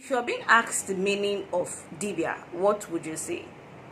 If you're being asked the meaning of Dibia, what would you say?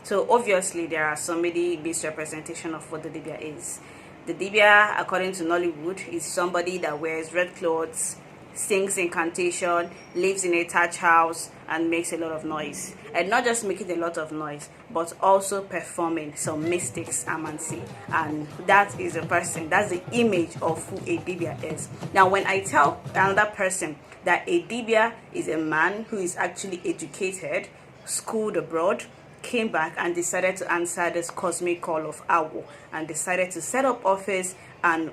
So obviously there are so many misrepresentation of what the Dibia is. The Dibia, according to Nollywood, is somebody that wears red clothes, sings incantation, lives in a thatch house, and makes a lot of noise. And not just making a lot of noise, but also performing some mystics, amancy. And that is a person, that's the image of who a Dibia is. Now, when I tell another person that a Dibia is a man who is actually educated, schooled abroad, came back and decided to answer this cosmic call of Awo and decided to set up office and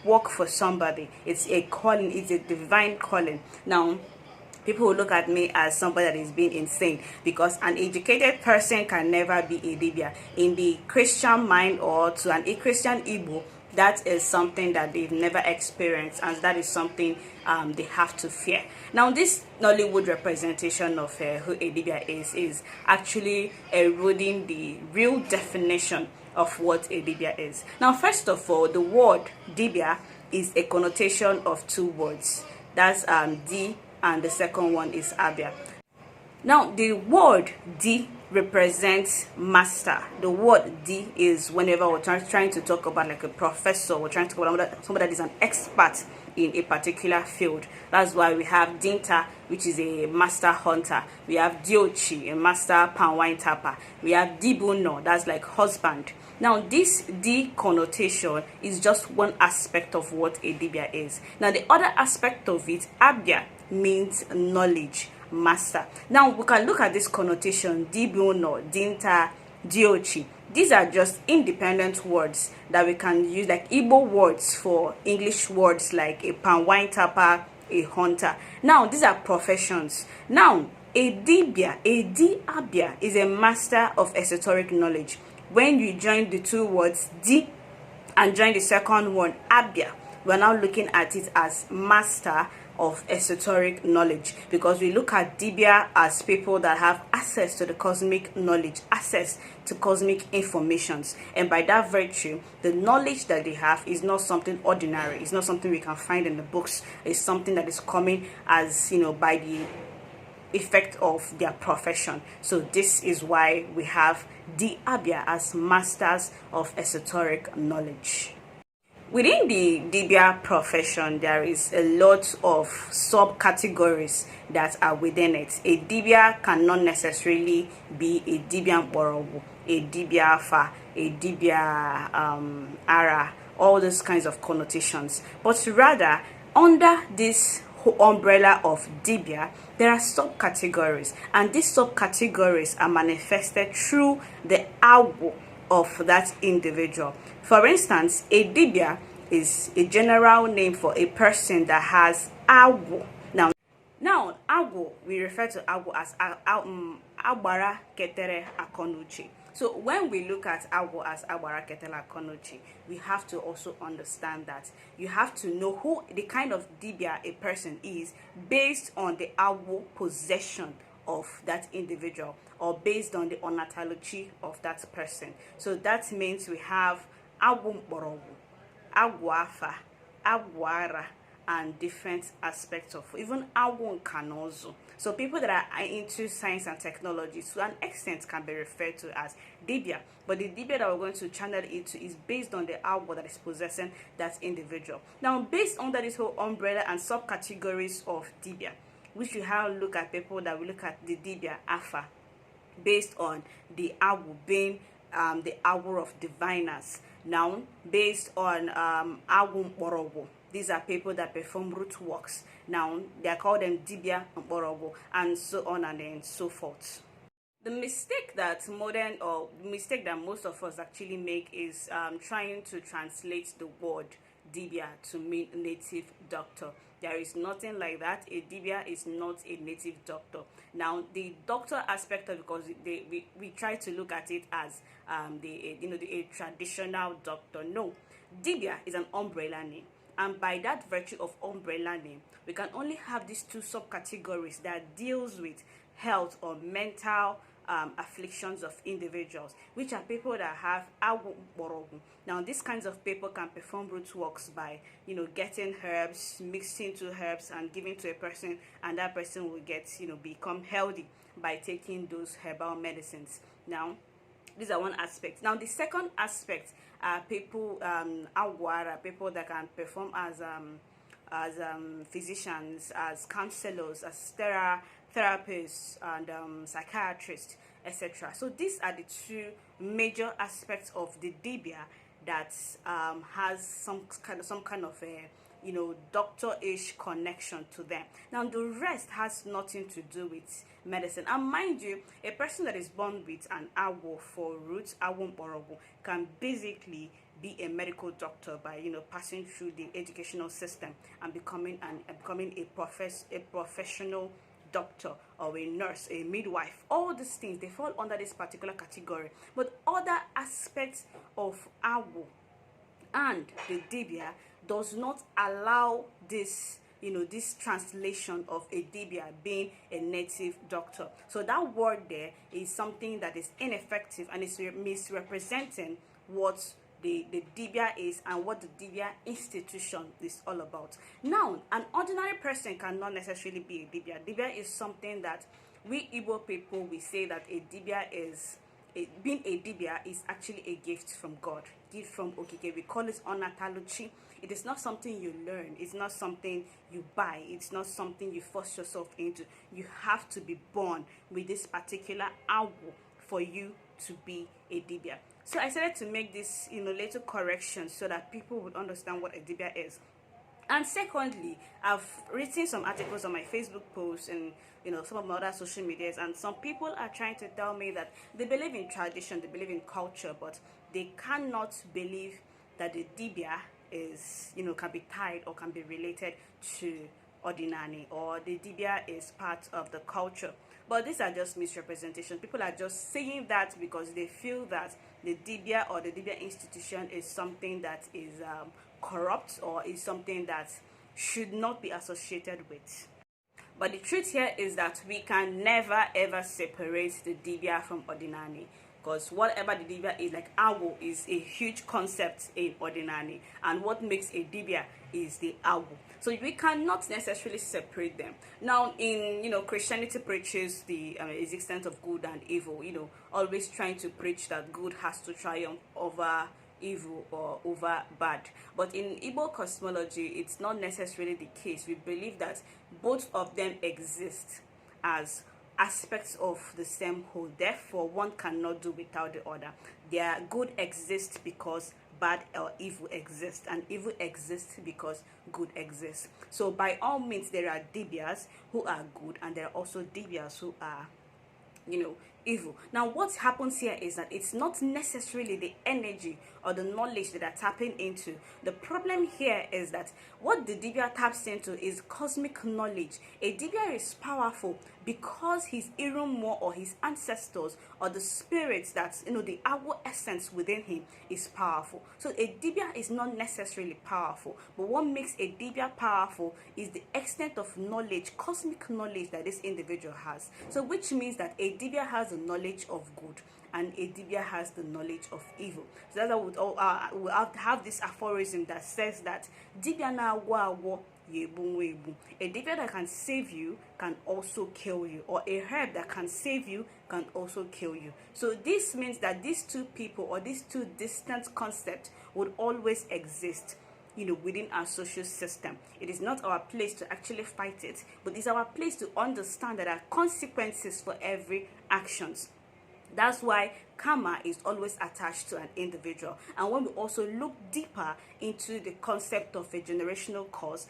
work for somebody. It's a calling, it's a divine calling. Now people will look at me as somebody that is being insane, because an educated person can never be a Dibia. In the Christian mind, or to a Christian Igbo, that is something that they've never experienced, and that is something they have to fear. Now, this Nollywood representation of who a Dibia is actually eroding the real definition of what a Dibia is. Now, first of all, the word Dibia is a connotation of two words. That's Di, and the second one is Abia. Now, the word D represents master. The word D is whenever we're trying to talk about like a professor, we're trying to talk about somebody that is an expert in a particular field. That's why we have Dinta, which is a master hunter. We have Diochi, a master palm wine tapper. We have Dibuno, that's like husband. Now, this D connotation is just one aspect of what a Dibia is. Now, the other aspect of it, Abia, means knowledge, master. Now we can look at this connotation, Dibuno, Dinta, Diochi. These are just independent words that we can use, like Igbo words for English words like a palm wine tapper, a hunter. Now these are professions. Now a Dibia, a Diabia, is a master of esoteric knowledge. When you join the two words Di and join the second one Abia, we're now looking at it as master of esoteric knowledge, because we look at Dibia as people that have access to the cosmic knowledge, access to cosmic informations, and by that virtue, the knowledge that they have is not something ordinary. It's not something we can find in the books. It's something that is coming as by the effect of their profession. So this is why we have Diabia as masters of esoteric knowledge. Within the Dibia profession, there is a lot of subcategories that are within it. A Dibia cannot necessarily be a Dibia Borobu, a Dibia Fa, a Dibia Ara, all those kinds of connotations. But rather, under this umbrella of Dibia, there are subcategories, and these subcategories are manifested through the Awo of that individual. For instance, a Dibia is a general name for a person that has Awo. Now Awo, we refer to Awo as Agbara Ketere Akonuchi. So when we look at Awo as Agbara Ketere Akonuchi, we have to also understand that you have to know who the kind of Dibia a person is based on the Awo possession of that individual, or based on the onatology of that person. So that means we have Awu Borowu, Aguafa, Aguara, and different aspects of even Awu Kanozo. So people that are into science and technology to an extent can be referred to as Dibia, but the Dibia that we're going to channel into is based on the Awu that is possessing that individual. Now, based on this whole umbrella and subcategories of Dibia, which we have look at people that we look at the Dibia Afa, based on the Awu being the hour of diviners. Now, based on Awu Borowo, these are people that perform root works. Now, they are called them Dibia Borowo, and so on and so forth. The mistake that most of us actually make is trying to translate the word Dibia to mean native doctor. There is nothing like that. A Dibia is not a native doctor. Now, the doctor aspect of it, because we try to look at it as a traditional doctor. No, Dibia is an umbrella name, and by that virtue of umbrella name, we can only have these two subcategories that deals with health or mental afflictions of individuals, which are people that have awu borogu. Now these kinds of people can perform root works by, you know, getting herbs, mixing two herbs and giving to a person, and that person will get, you know, become healthy by taking those herbal medicines. Now these are one aspect. Now the second aspect are people, awara, people that can perform as physicians, as counselors, as therapists, and psychiatrists, etc. So these are the two major aspects of the Dibia that has some kind of a, you know, doctor-ish connection to them. Now the rest has nothing to do with medicine. And mind you, a person that is born with an awo for roots, awo borogo, can basically be a medical doctor by, you know, passing through the educational system and becoming a professional doctor or a nurse, a midwife. All these things, they fall under this particular category. But other aspects of awo and the Dibia does not allow this, you know, this translation of a Dibia being a native doctor. So that word there is something that is ineffective and is misrepresenting what the Dibia is and what the Dibia institution is all about. Now, an ordinary person cannot necessarily be a Dibia. Dibia is something that we Igbo people, we say that a Dibia is, being a Dibia is actually a gift from God, gift from Okike. We call it onataluchi. It is not something you learn. It's not something you buy. It's not something you force yourself into. You have to be born with this particular awo for you to be a Dibia. So I started to make this, you know, little corrections so that people would understand what a Dibia is. And secondly, I've written some articles on my Facebook posts and, you know, some of my other social medias, and some people are trying to tell me that they believe in tradition, they believe in culture, but they cannot believe that the Dibia is, you know, can be tied or can be related to ordinary, or the Dibia is part of the culture. But these are just misrepresentations. People are just saying that because they feel that the Dibia or the Dibia institution is something that is corrupt, or is something that should not be associated with. But the truth here is that we can never ever separate the Dibia from ordinary, because whatever the Dibia is, like awo is a huge concept in ordinary, and what makes a Dibia is the awo. So we cannot necessarily separate them. Now, in, you know, Christianity preaches the existence of good and evil, you know, always trying to preach that good has to triumph over evil or over bad. But in Igbo cosmology, it's not necessarily the case. We believe that both of them exist as aspects of the same whole. Therefore, one cannot do without the other. Their good exists because bad or evil exists, and evil exists because good exists. So by all means, there are Dibias who are good, and there are also Dibias who are, you know, evil. Now what happens here is that it's not necessarily the energy or the knowledge that are tapping into. The problem here is that what the Dibia taps into is cosmic knowledge. A Dibia is powerful because his Irumo, or his ancestors, or the spirits that, you know, the Awo essence within him is powerful. So a Dibia is not necessarily powerful, but what makes a Dibia powerful is the extent of knowledge, cosmic knowledge, that this individual has. So which means that a Dibia has the knowledge of good and a Dibia has the knowledge of evil. So that's why we have this aphorism that says that Dibia na wo a Dibia that can save you can also kill you, or a herb that can save you can also kill you. So this means that these two people, or these two distant concepts, would always exist, you know, within our social system. It is not our place to actually fight it, but it's our place to understand that there are consequences for every actions. That's why karma is always attached to an individual. And when we also look deeper into the concept of a generational cause,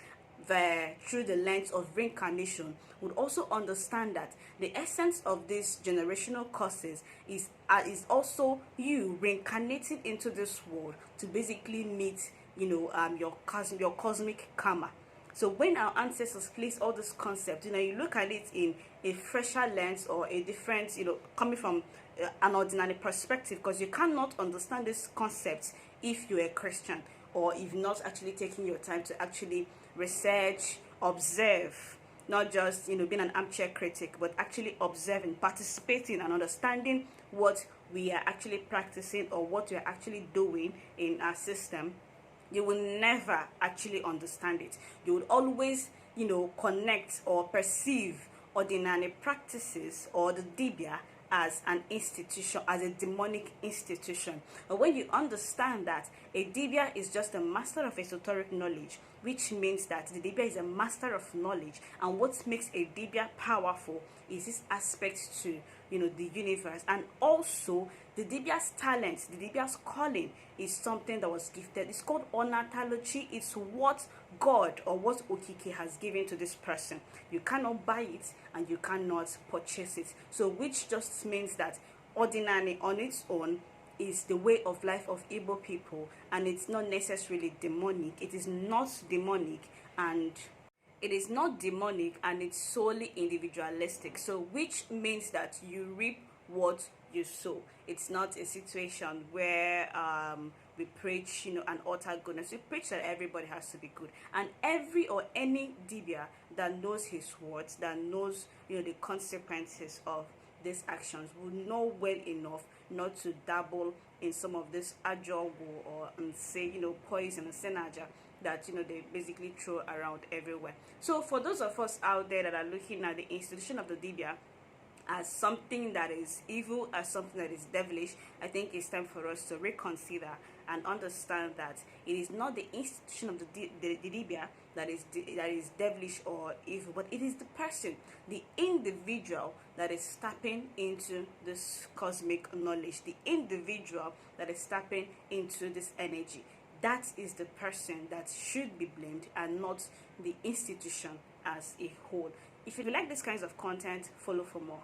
through the lens of reincarnation, would also understand that the essence of these generational causes is also you reincarnating into this world to basically meet, you know, your cosmic karma. So when our ancestors place all this concept, you know, you look at it in a fresher lens, or a different, you know, coming from an ordinary perspective, because you cannot understand this concept if you're a Christian, or if not actually taking your time to actually research, observe, not just being an armchair critic, but actually observing, participating, and understanding what we are actually practicing or what we are actually doing in our system, you will never actually understand it. You will always connect or perceive ordinary practices or the Dibia as an institution, as a demonic institution. But when you understand that a Dibia is just a master of esoteric knowledge, which means that the Dibia is a master of knowledge, and what makes a Dibia powerful is this aspect to the universe. And also the Dibia's talent, the Dibia's calling is something that was gifted. It's called onatology. It's what God or what Okike has given to this person. You cannot buy it and you cannot purchase it. So which just means that ordinary on its own is the way of life of Igbo people, and it's not necessarily demonic. It is not demonic, and it's solely individualistic. So which means that you reap what you sow. It's not a situation where we preach an utter goodness. We preach that everybody has to be good, and every or any Dibia that knows his words, that knows the consequences of these actions, will know well enough not to dabble in some of this ajogo or say poison and senaja that they basically throw around everywhere. So for those of us out there that are looking at the institution of the Dibia as something that is evil, as something that is devilish, I think it's time for us to reconsider and understand that it is not the institution of the Dibia that is devilish or evil, but it is the person, the individual that is tapping into this cosmic knowledge, the individual that is tapping into this energy. That is the person that should be blamed, and not the institution as a whole. If you like these kinds of content, follow for more.